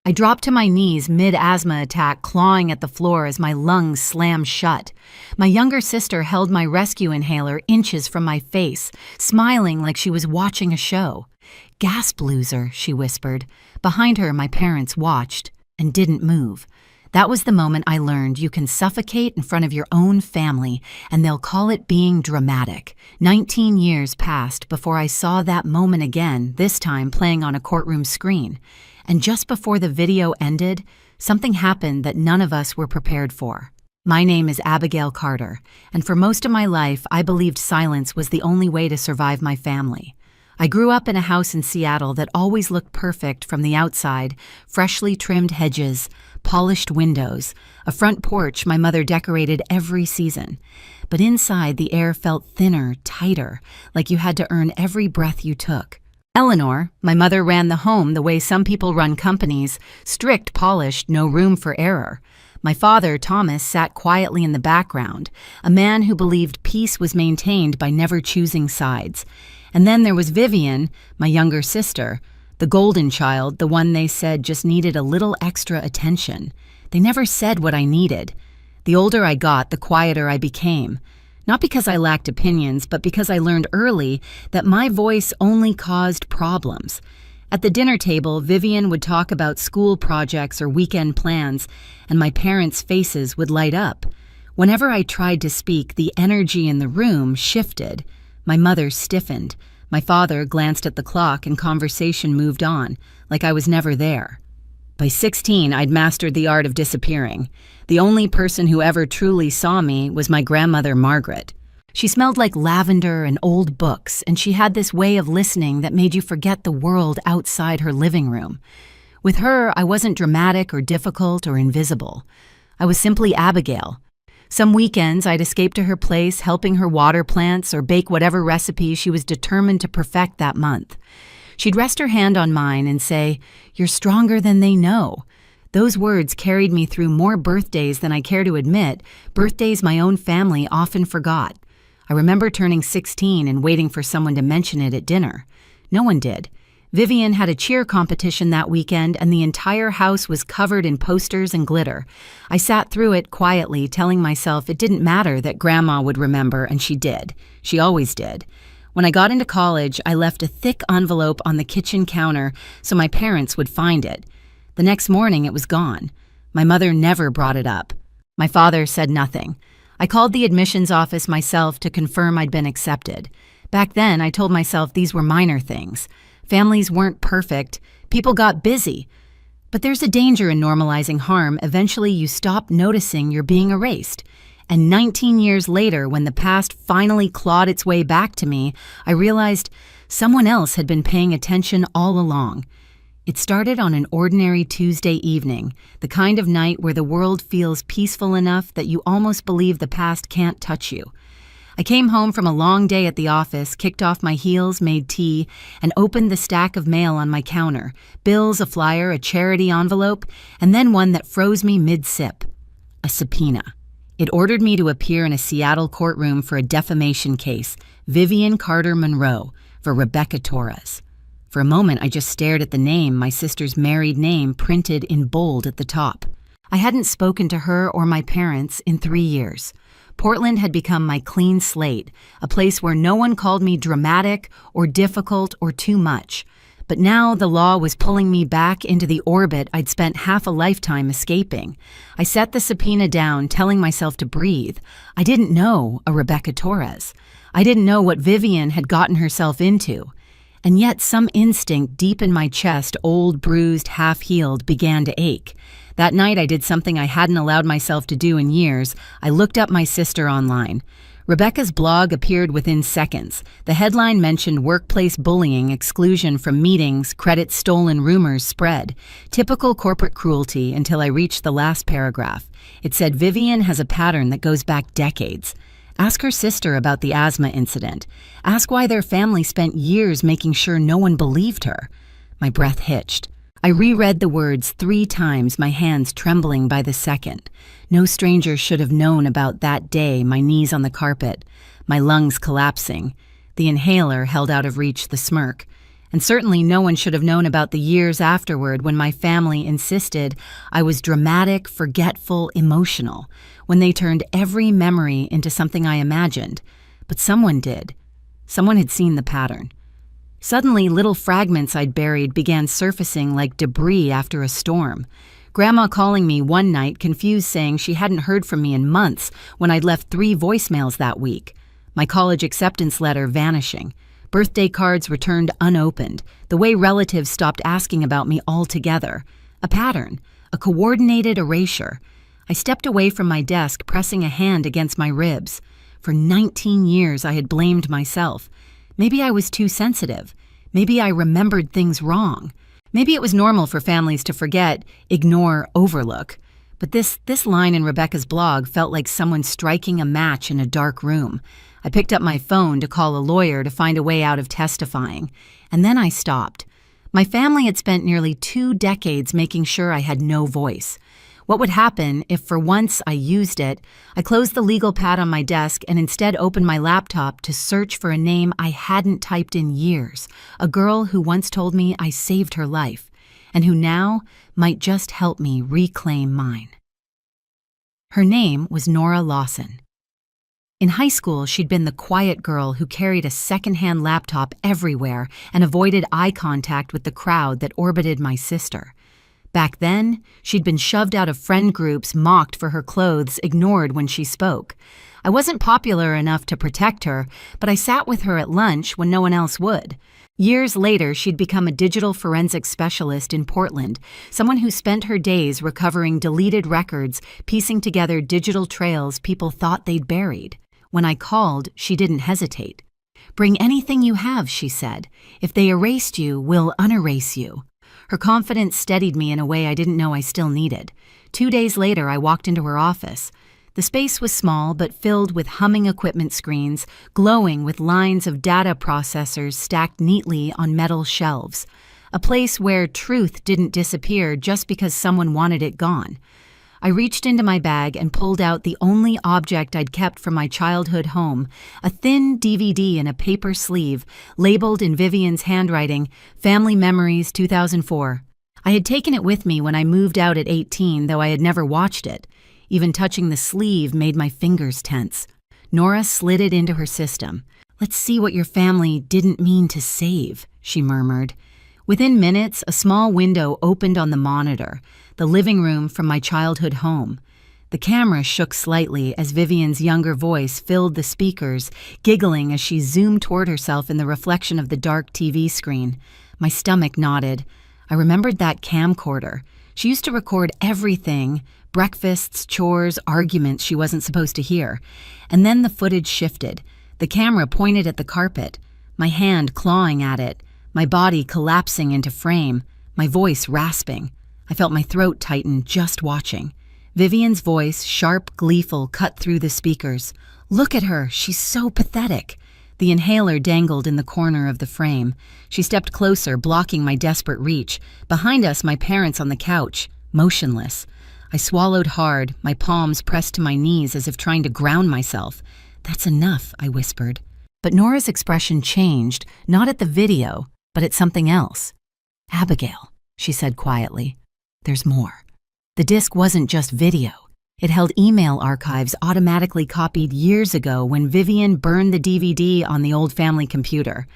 I dropped to my knees mid-asthma attack, clawing at the floor as my lungs slammed shut. My younger sister held my rescue inhaler inches from my face, smiling like she was watching a show. "Gasp, loser," she whispered. Behind her, my parents watched and didn't move. That was the moment I learned you can suffocate in front of your own family, and they'll call it being dramatic. 19 years passed before I saw that moment again, this time playing on a courtroom screen. And just before the video ended, something happened that none of us were prepared for. My name is Abigail Carter, and for most of my life, I believed silence was the only way to survive my family. I grew up in a house in Seattle that always looked perfect from the outside: freshly trimmed hedges, polished windows, a front porch my mother decorated every season. But inside, the air felt thinner, tighter, like you had to earn every breath you took. Eleanor, my mother, ran the home the way some people run companies: strict, polished, no room for error. My father, Thomas, sat quietly in the background, a man who believed peace was maintained by never choosing sides. And then there was Vivian, my younger sister, the golden child, the one they said just needed a little extra attention. They never said what I needed. The older I got, the quieter I became. Not because I lacked opinions, but because I learned early that my voice only caused problems. At the dinner table, Vivian would talk about school projects or weekend plans, and my parents' faces would light up. Whenever I tried to speak, the energy in the room shifted. My mother stiffened. My father glanced at the clock, and conversation moved on, like I was never there. By 16, I'd mastered the art of disappearing. The only person who ever truly saw me was my grandmother, Margaret. She smelled like lavender and old books, and she had this way of listening that made you forget the world outside her living room. With her, I wasn't dramatic or difficult or invisible. I was simply Abigail. Some weekends, I'd escape to her place, helping her water plants or bake whatever recipe she was determined to perfect that month. She'd rest her hand on mine and say, "You're stronger than they know." Those words carried me through more birthdays than I care to admit, birthdays my own family often forgot. I remember turning 16 and waiting for someone to mention it at dinner. No one did. Vivian had a cheer competition that weekend, and the entire house was covered in posters and glitter. I sat through it quietly, telling myself it didn't matter that Grandma would remember, and she did. She always did. When I got into college, I left a thick envelope on the kitchen counter so my parents would find it. The next morning, it was gone. My mother never brought it up. My father said nothing. I called the admissions office myself to confirm I'd been accepted. Back then, I told myself these were minor things. Families weren't perfect. People got busy. But there's a danger in normalizing harm. Eventually, you stop noticing you're being erased. And 19 years later, when the past finally clawed its way back to me, I realized someone else had been paying attention all along. It started on an ordinary Tuesday evening, the kind of night where the world feels peaceful enough that you almost believe the past can't touch you. I came home from a long day at the office, kicked off my heels, made tea, and opened the stack of mail on my counter: bills, a flyer, a charity envelope, and then one that froze me mid-sip. A subpoena. It ordered me to appear in a Seattle courtroom for a defamation case, Vivian Carter Monroe, for Rebecca Torres. For a moment, I just stared at the name, my sister's married name, printed in bold at the top. I hadn't spoken to her or my parents in 3 years. Portland had become my clean slate, a place where no one called me dramatic or difficult or too much. But now the law was pulling me back into the orbit I'd spent half a lifetime escaping. I set the subpoena down, telling myself to breathe. I didn't know a Rebecca Torres. I didn't know what Vivian had gotten herself into. And yet some instinct deep in my chest, old, bruised, half-healed, began to ache. That night I did something I hadn't allowed myself to do in years. I looked up my sister online. Rebecca's blog appeared within seconds. The headline mentioned workplace bullying, exclusion from meetings, credit stolen, rumors spread. Typical corporate cruelty until I reached the last paragraph. It said Vivian has a pattern that goes back decades. Ask her sister about the asthma incident. Ask why their family spent years making sure no one believed her. My breath hitched. I reread the words 3 times, my hands trembling by the second. No stranger should have known about that day, my knees on the carpet, my lungs collapsing, the inhaler held out of reach, the smirk. And certainly no one should have known about the years afterward when my family insisted I was dramatic, forgetful, emotional, when they turned every memory into something I imagined. But someone did. Someone had seen the pattern. Suddenly, little fragments I'd buried began surfacing like debris after a storm. Grandma calling me one night, confused, saying she hadn't heard from me in months when I'd left 3 voicemails that week. My college acceptance letter vanishing. Birthday cards returned unopened. The way relatives stopped asking about me altogether. A pattern. A coordinated erasure. I stepped away from my desk, pressing a hand against my ribs. For 19 years, I had blamed myself. Maybe I was too sensitive. Maybe I remembered things wrong. Maybe it was normal for families to forget, ignore, overlook. But this line in Rebecca's blog felt like someone striking a match in a dark room. I picked up my phone to call a lawyer to find a way out of testifying. And then I stopped. My family had spent nearly 2 decades making sure I had no voice. What would happen if for once I used it? I closed the legal pad on my desk and instead opened my laptop to search for a name I hadn't typed in years, a girl who once told me I saved her life, and who now might just help me reclaim mine. Her name was Nora Lawson. In high school, she'd been the quiet girl who carried a secondhand laptop everywhere and avoided eye contact with the crowd that orbited my sister. Back then, she'd been shoved out of friend groups, mocked for her clothes, ignored when she spoke. I wasn't popular enough to protect her, but I sat with her at lunch when no one else would. Years later, she'd become a digital forensics specialist in Portland, someone who spent her days recovering deleted records, piecing together digital trails people thought they'd buried. When I called, she didn't hesitate. "Bring anything you have," she said. "If they erased you, we'll unerase you." Her confidence steadied me in a way I didn't know I still needed. 2 days later, I walked into her office. The space was small but filled with humming equipment screens, glowing with lines of data processors stacked neatly on metal shelves. A place where truth didn't disappear just because someone wanted it gone. I reached into my bag and pulled out the only object I'd kept from my childhood home, a thin DVD in a paper sleeve, labeled in Vivian's handwriting, Family Memories 2004. I had taken it with me when I moved out at 18, though I had never watched it. Even touching the sleeve made my fingers tense. Nora slid it into her system. "Let's see what your family didn't mean to save," she murmured. Within minutes, a small window opened on the monitor, the living room from my childhood home. The camera shook slightly as Vivian's younger voice filled the speakers, giggling as she zoomed toward herself in the reflection of the dark TV screen. My stomach knotted. I remembered that camcorder. She used to record everything, breakfasts, chores, arguments she wasn't supposed to hear. And then the footage shifted. The camera pointed at the carpet, my hand clawing at it, my body collapsing into frame, my voice rasping. I felt my throat tighten just watching. Vivian's voice, sharp, gleeful, cut through the speakers. "Look at her, she's so pathetic." The inhaler dangled in the corner of the frame. She stepped closer, blocking my desperate reach. Behind us, my parents on the couch, motionless. I swallowed hard, my palms pressed to my knees as if trying to ground myself. "That's enough," I whispered. But Nora's expression changed, not at the video, but at something else. "Abigail," she said quietly, "there's more." The disc wasn't just video. It held email archives automatically copied years ago when Vivian burned the DVD on the old family computer.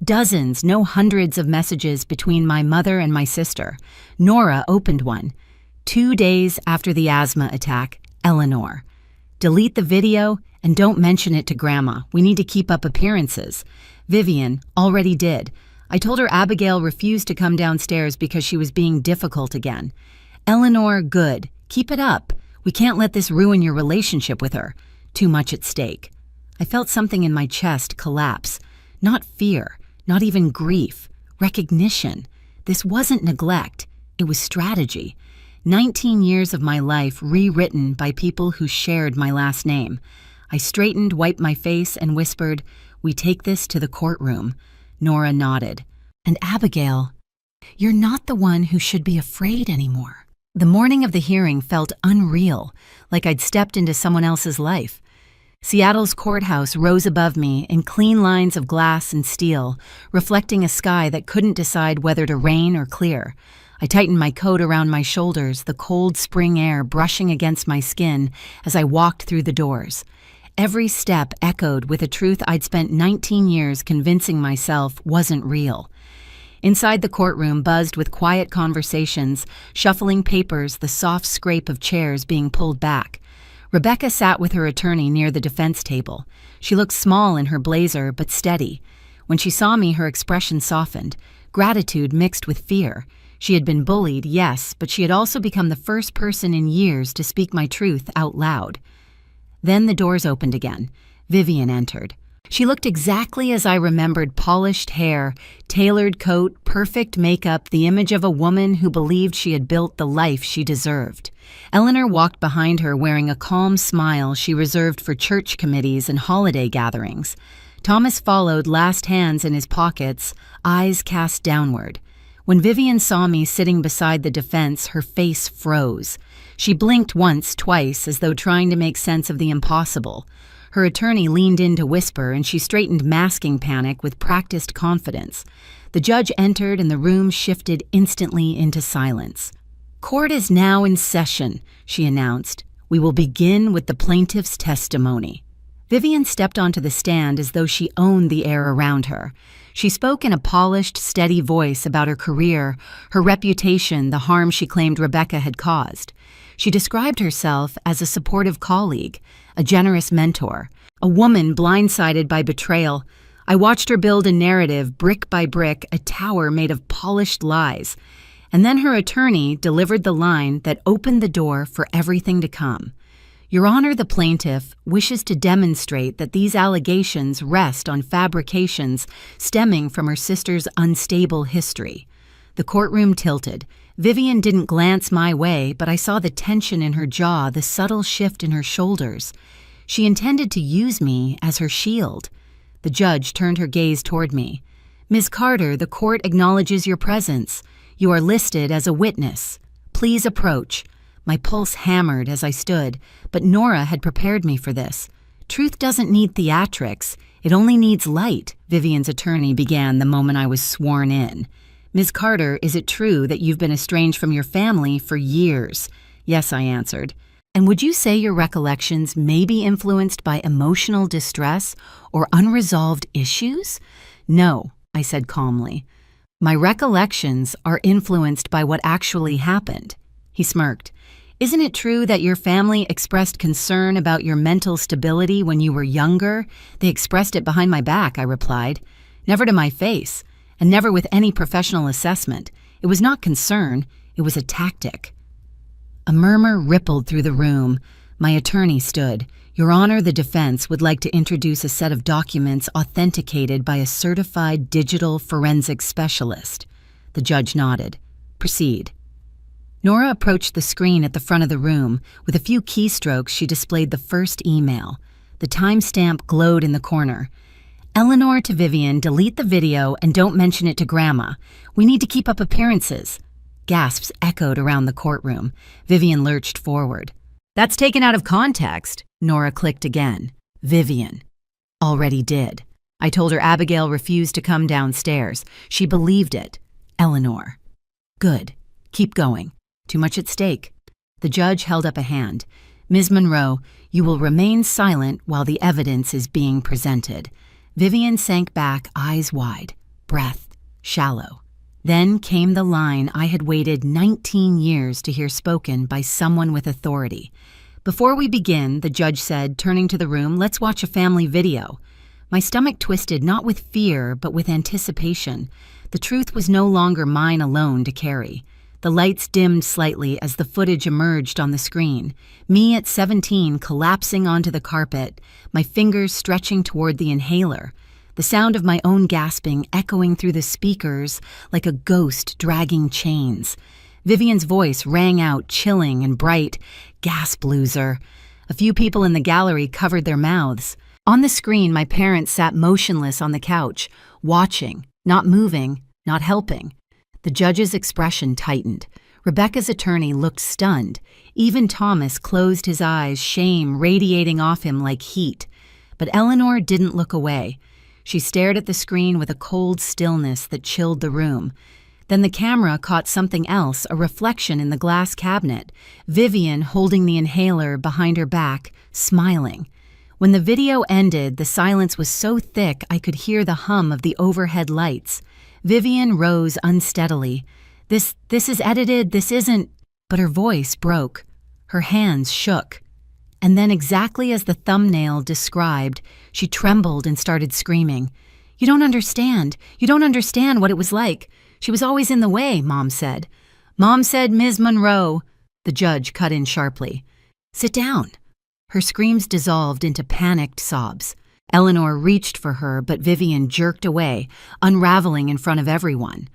Dozens, no hundreds of messages between my mother and my sister. Nora opened one. 2 days after the asthma attack, Eleanor. "Delete the video and don't mention it to Grandma. We need to keep up appearances." Vivian already did. I told her Abigail refused to come downstairs because she was being difficult again. "Eleanor, good. Keep it up. We can't let this ruin your relationship with her. Too much at stake." I felt something in my chest collapse. Not fear, not even grief. Recognition. This wasn't neglect. It was strategy. 19 years of my life rewritten by people who shared my last name. I straightened, wiped my face, and whispered, "We take this to the courtroom." Nora nodded. "And Abigail, you're not the one who should be afraid anymore." The morning of the hearing felt unreal, like I'd stepped into someone else's life. Seattle's courthouse rose above me in clean lines of glass and steel, reflecting a sky that couldn't decide whether to rain or clear. I tightened my coat around my shoulders, the cold spring air brushing against my skin as I walked through the doors. Every step echoed with a truth I'd spent 19 years convincing myself wasn't real. Inside the courtroom buzzed with quiet conversations, shuffling papers, the soft scrape of chairs being pulled back. Rebecca sat with her attorney near the defense table. She looked small in her blazer, but steady. When she saw me, her expression softened, gratitude mixed with fear. She had been bullied, yes, but she had also become the first person in years to speak my truth out loud. Then the doors opened again. Vivian entered. She looked exactly as I remembered: polished hair, tailored coat, perfect makeup, the image of a woman who believed she had built the life she deserved. Eleanor walked behind her wearing a calm smile she reserved for church committees and holiday gatherings. Thomas followed, last hands in his pockets, eyes cast downward. When Vivian saw me sitting beside the defense, her face froze. She blinked once, twice, as though trying to make sense of the impossible. Her attorney leaned in to whisper, and she straightened masking panic with practiced confidence. The judge entered, and the room shifted instantly into silence. "Court is now in session," she announced. "We will begin with the plaintiff's testimony." Vivian stepped onto the stand as though she owned the air around her. She spoke in a polished, steady voice about her career, her reputation, the harm she claimed Rebecca had caused. She described herself as a supportive colleague, a generous mentor, a woman blindsided by betrayal. I watched her build a narrative, brick by brick, a tower made of polished lies. And then her attorney delivered the line that opened the door for everything to come. "Your Honor, the plaintiff wishes to demonstrate that these allegations rest on fabrications stemming from her sister's unstable history." The courtroom tilted. Vivian didn't glance my way, but I saw the tension in her jaw, the subtle shift in her shoulders. She intended to use me as her shield. The judge turned her gaze toward me. "Ms. Carter, the court acknowledges your presence. You are listed as a witness. Please approach." My pulse hammered as I stood, but Nora had prepared me for this. "Truth doesn't need theatrics. It only needs light," Vivian's attorney began the moment I was sworn in. "Ms. Carter, is it true that you've been estranged from your family for years?" "Yes," I answered. "And would you say your recollections may be influenced by emotional distress or unresolved issues?" "No," I said calmly. "My recollections are influenced by what actually happened." He smirked. "Isn't it true that your family expressed concern about your mental stability when you were younger?" "They expressed it behind my back," I replied. "Never to my face, and never with any professional assessment. It was not concern, it was a tactic." A murmur rippled through the room. My attorney stood. "Your Honor, the defense would like to introduce a set of documents authenticated by a certified digital forensic specialist." The judge nodded. "Proceed." Nora approached the screen at the front of the room. With a few keystrokes, she displayed the first email. The timestamp glowed in the corner. "Eleanor to Vivian, delete the video and don't mention it to Grandma. We need to keep up appearances." Gasps echoed around the courtroom. Vivian lurched forward. "That's taken out of context." Nora clicked again. "Vivian." "Already did." I told her Abigail refused to come downstairs. She believed it. "Eleanor." "Good. Keep going. Too much at stake." The judge held up a hand. "Ms. Monroe, you will remain silent while the evidence is being presented." Vivian sank back, eyes wide, breath shallow. Then came the line I had waited 19 years to hear spoken by someone with authority. "Before we begin," the judge said, turning to the room, "let's watch a family video." My stomach twisted, not with fear, but with anticipation. The truth was no longer mine alone to carry. The lights dimmed slightly as the footage emerged on the screen. Me at 17 collapsing onto the carpet, my fingers stretching toward the inhaler. The sound of my own gasping echoing through the speakers like a ghost dragging chains. Vivian's voice rang out, chilling and bright. "Gasp, loser." A few people in the gallery covered their mouths. On the screen, my parents sat motionless on the couch, watching, not moving, not helping. The judge's expression tightened. Rebecca's attorney looked stunned. Even Thomas closed his eyes, shame radiating off him like heat. But Eleanor didn't look away. She stared at the screen with a cold stillness that chilled the room. Then the camera caught something else, a reflection in the glass cabinet. Vivian holding the inhaler behind her back, smiling. When the video ended, the silence was so thick I could hear the hum of the overhead lights. Vivian rose unsteadily. This is edited, this isn't... But her voice broke. Her hands shook. And then, exactly as the thumbnail described, she trembled and started screaming. You don't understand what it was like. She was always in the way, Mom said. Mom said, Ms. Monroe. The judge cut in sharply. Sit down. Her screams dissolved into panicked sobs. Eleanor reached for her, but Vivian jerked away, unraveling in front of everyone.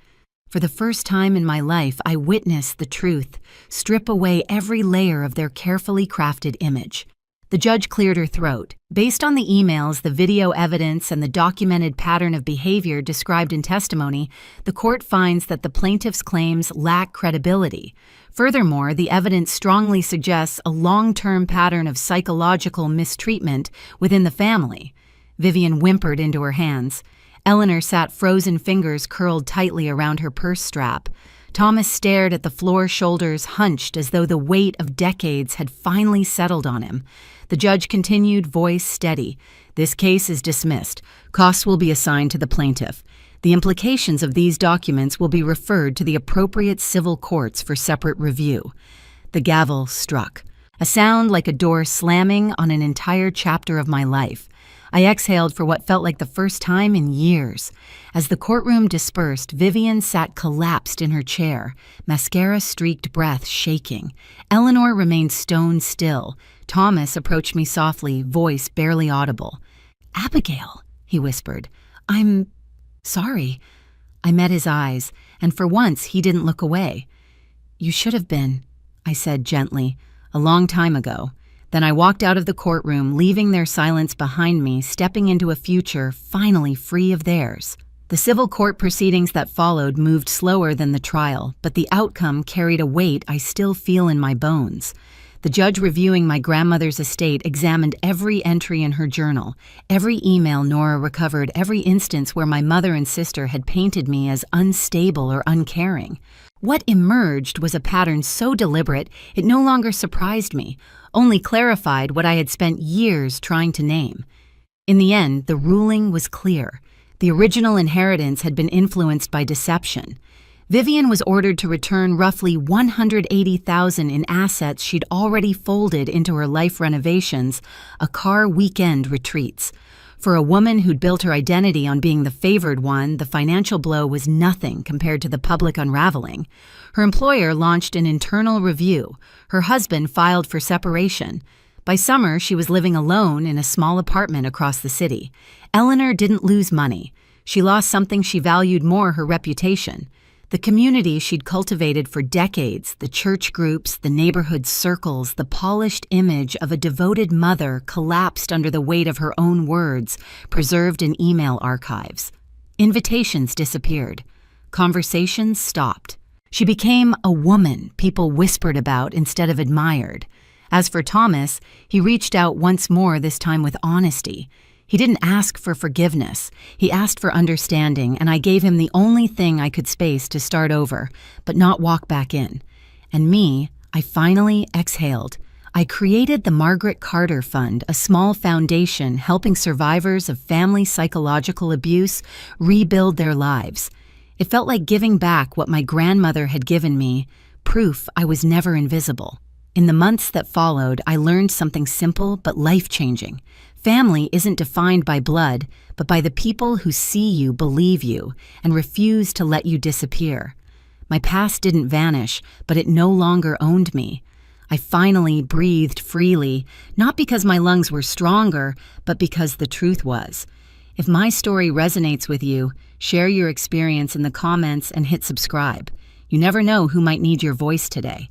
For the first time in my life, I witnessed the truth strip away every layer of their carefully crafted image. The judge cleared her throat. Based on the emails, the video evidence, and the documented pattern of behavior described in testimony, the court finds that the plaintiff's claims lack credibility. Furthermore, the evidence strongly suggests a long-term pattern of psychological mistreatment within the family. Vivian whimpered into her hands. Eleanor sat frozen fingers curled tightly around her purse strap. Thomas stared at the floor, shoulders hunched as though the weight of decades had finally settled on him. The judge continued, voice steady. This case is dismissed. Costs will be assigned to the plaintiff. The implications of these documents will be referred to the appropriate civil courts for separate review. The gavel struck. A sound like a door slamming on an entire chapter of my life. I exhaled for what felt like the first time in years. As the courtroom dispersed, Vivian sat collapsed in her chair, mascara-streaked breath shaking. Eleanor remained stone still. Thomas approached me softly, voice barely audible. Abigail, he whispered. I'm sorry. I met his eyes, and for once he didn't look away. You should have been, I said gently, a long time ago. Then I walked out of the courtroom, leaving their silence behind me, stepping into a future finally free of theirs. The civil court proceedings that followed moved slower than the trial, but the outcome carried a weight I still feel in my bones. The judge reviewing my grandmother's estate examined every entry in her journal, every email Nora recovered, every instance where my mother and sister had painted me as unstable or uncaring. What emerged was a pattern so deliberate it no longer surprised me, only clarified what I had spent years trying to name. In the end, the ruling was clear. The original inheritance had been influenced by deception. Vivian was ordered to return roughly $180,000 in assets she'd already folded into her life renovations, a car weekend retreats. For a woman who'd built her identity on being the favored one, the financial blow was nothing compared to the public unraveling. Her employer launched an internal review. Her husband filed for separation. By summer, she was living alone in a small apartment across the city. Eleanor didn't lose money. She lost something she valued more, her reputation. The community she'd cultivated for decades, the church groups, the neighborhood circles, the polished image of a devoted mother collapsed under the weight of her own words, preserved in email archives. Invitations disappeared. Conversations stopped. She became a woman people whispered about instead of admired. As for Thomas, he reached out once more, this time with honesty. He didn't ask for forgiveness. He asked for understanding, and I gave him the only thing I could space to start over, but not walk back in. And me, I finally exhaled. I created the Margaret Carter Fund, a small foundation helping survivors of family psychological abuse rebuild their lives. It felt like giving back what my grandmother had given me, proof I was never invisible. In the months that followed, I learned something simple but life-changing. Family isn't defined by blood, but by the people who see you, believe you, and refuse to let you disappear. My past didn't vanish, but it no longer owned me. I finally breathed freely, not because my lungs were stronger, but because the truth was. If my story resonates with you, share your experience in the comments and hit subscribe. You never know who might need your voice today.